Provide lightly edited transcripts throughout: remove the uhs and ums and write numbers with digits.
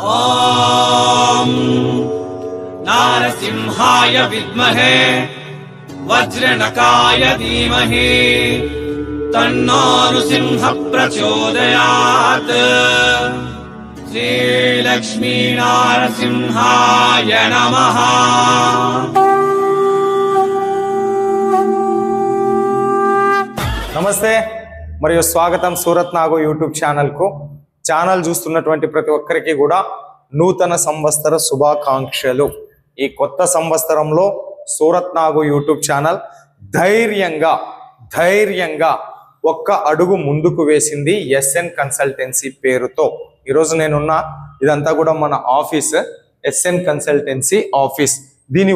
ఓం నారసింహాయ విద్మహే వజ్రనకాయ ధీమహి తన్నో నృసింహ ప్రచోదయాత్. శ్రీలక్ష్మీ నారసింహాయ నమః. నమస్తే మరియు స్వాగతం సూరత్ నాగు యూట్యూబ్ ఛానల్కు. ఛానల్ చూస్తున్నటువంటి ప్రతి ఒక్కరికి కూడా నూతన సంవత్సర శుభాకాంక్షలు. ఈ కొత్త సంవత్సరంలో సూరత్ నాగు యూట్యూబ్ ఛానల్ ధైర్యంగా ఒక్క అడుగు ముందుకు వేసింది ఎస్ఎన్ కన్సల్టెన్సీ పేరుతో. ఈరోజు నేనున్న ఇదంతా కూడా మన ఆఫీస్, ఎస్ఎన్ కన్సల్టెన్సీ ఆఫీస్. దీని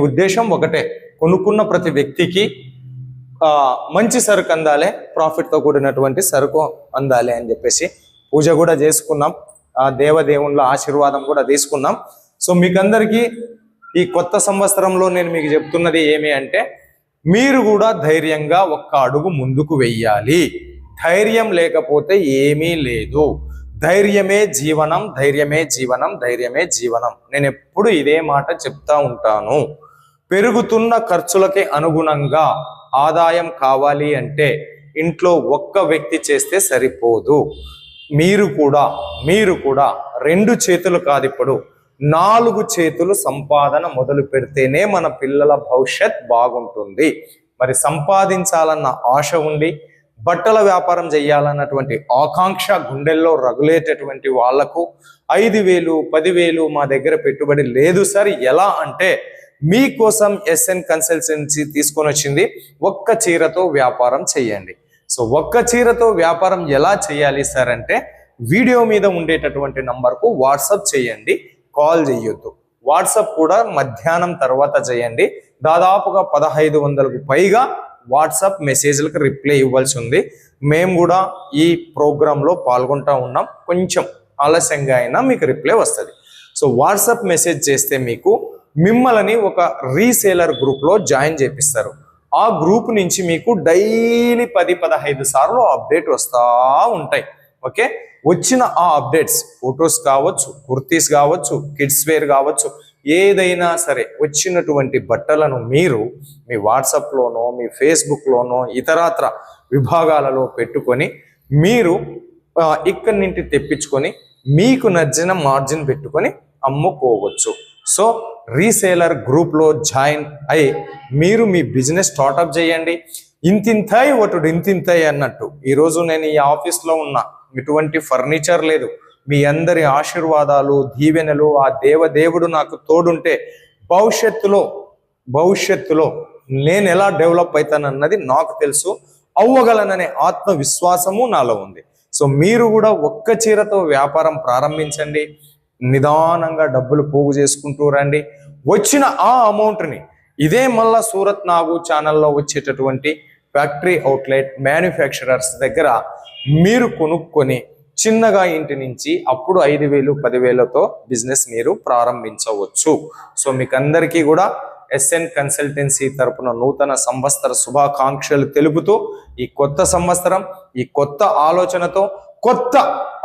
ఉద్దేశం ఒకటే, కొనుక్కున్న ప్రతి వ్యక్తికి మంచి సరుకు అందాలి, ప్రాఫిట్తో కూడినటువంటి సరుకు అందాలి అని చెప్పేసి పూజ కూడా చేసుకున్నాం, దేవదేవుళ్ళ ఆశీర్వాదం కూడా తీసుకున్నాం. సో మీకందరికీ ఈ కొత్త సంవత్సరంలో నేను మీకు చెప్తున్నది ఏమి అంటే, మీరు కూడా ధైర్యంగా ఒక్క అడుగు ముందుకు వెయ్యాలి. ధైర్యం లేకపోతే ఏమీ లేదు. ధైర్యమే జీవనం, ధైర్యమే జీవనం, ధైర్యమే జీవనం. నేను ఎప్పుడు ఇదే మాట చెప్తా ఉంటాను. పెరుగుతున్న ఖర్చులకి అనుగుణంగా ఆదాయం కావాలి అంటే ఇంట్లో ఒక్క వ్యక్తి చేస్తే సరిపోదు. మీరు కూడా 2 చేతులు కాదు, ఇప్పుడు 4 చేతులు సంపాదన మొదలు పెడితేనే మన పిల్లల భవిష్యత్ బాగుంటుంది. మరి సంపాదించాలన్న ఆశ ఉండి బట్టల వ్యాపారం చేయాలన్నటువంటి ఆకాంక్ష గుండెల్లో రగులేటటువంటి వాళ్లకు 5,000 10,000 మా దగ్గర పెట్టుబడి లేదు సార్, ఎలా అంటే మీకోసం ఎస్ఎన్ కన్సల్టెన్సీ తీసుకొని వచ్చింది, ఒక్క చీరతో వ్యాపారం చేయండి. సో ఒక్క చీరతో వ్యాపారం ఎలా చేయాలి సార్ అంటే, వీడియో మీద ఉండేటటువంటి నంబర్కు వాట్సాప్ చేయండి, కాల్ చేయొద్దు. వాట్సాప్ కూడా మధ్యాహ్నం తర్వాత చేయండి. దాదాపుగా 1500కు పైగా వాట్సాప్ మెసేజ్లకు రిప్లై ఇవ్వాల్సి ఉంది. మేము కూడా ఈ ప్రోగ్రాంలో పాల్గొంటూ ఉన్నాం. కొంచెం ఆలస్యంగా అయినా మీకు రిప్లై వస్తుంది. సో వాట్సాప్ మెసేజ్ చేస్తే మిమ్మల్ని ఒక రీసేలర్ గ్రూప్లో జాయిన్ చేపిస్తారు. ఆ గ్రూప్ నుంచి మీకు డైలీ 10-15 సార్లు అప్డేట్ వస్తూ ఉంటాయి. ఓకే, వచ్చిన ఆ అప్డేట్స్ ఫొటోస్ కావచ్చు, కుర్తీస్ కావచ్చు, కిడ్స్ వేర్ కావచ్చు, ఏదైనా సరే వచ్చినటువంటి బట్టలను మీరు మీ వాట్సాప్లోనో మీ ఫేస్బుక్లోనో ఇతరత్ర విభాగాలలో పెట్టుకొని మీరు ఇక్కడి నుండి తెప్పించుకొని మీకు నచ్చిన మార్జిన్ పెట్టుకొని అమ్ముకోవచ్చు. సో రీసేలర్ గ్రూప్లో జాయిన్ అయ్యి మీరు మీ బిజినెస్ స్టార్ట్అప్ చేయండి. ఇంతింతాయి ఒకటి ఇంతింతాయి అన్నట్టు. ఈరోజు నేను ఈ ఆఫీస్లో ఉన్నా, ఎటువంటి ఫర్నిచర్ లేదు. మీ అందరి ఆశీర్వాదాలు, దీవెనలు, ఆ దేవదేవుడు నాకు తోడుంటే భవిష్యత్తులో నేను ఎలా డెవలప్ అవుతానన్నది నాకు తెలుసు. అవ్వగలననే ఆత్మవిశ్వాసము నాలో ఉంది. సో మీరు కూడా ఒక్క చీరతో వ్యాపారం ప్రారంభించండి. నిదానంగా డబ్బులు పోగు చేసుకుంటూ రండి. వచ్చిన ఆ అమౌంట్ని ఇదే మళ్ళా సూరత్ నాగు ఛానల్లో వచ్చేటటువంటి ఫ్యాక్టరీ అవుట్లెట్ మ్యానుఫ్యాక్చరర్స్ దగ్గర మీరు కొనుక్కొని చిన్నగా ఇంటి నుంచి అప్పుడు 5,000 10,000తో బిజినెస్ మీరు ప్రారంభించవచ్చు. సో మీకు అందరికీ కూడా ఎస్ఎన్ కన్సల్టెన్సీ తరపున నూతన సంవత్సర శుభాకాంక్షలు తెలుపుతూ, ఈ కొత్త సంవత్సరం ఈ కొత్త ఆలోచనతో, కొత్త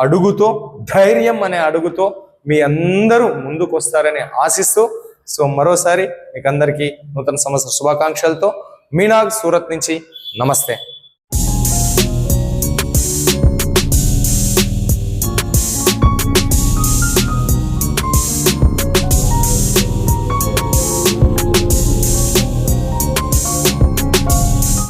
అడుగుతో, ధైర్యం అనే అడుగుతో మీ అందరూ ముందుకు వస్తారని ఆశిస్తూ, సో మరోసారి మీకు అందరికీ నూతన సంవత్సర శుభాకాంక్షలతో మీనాగ్ సూరత్ నుంచి నమస్తే.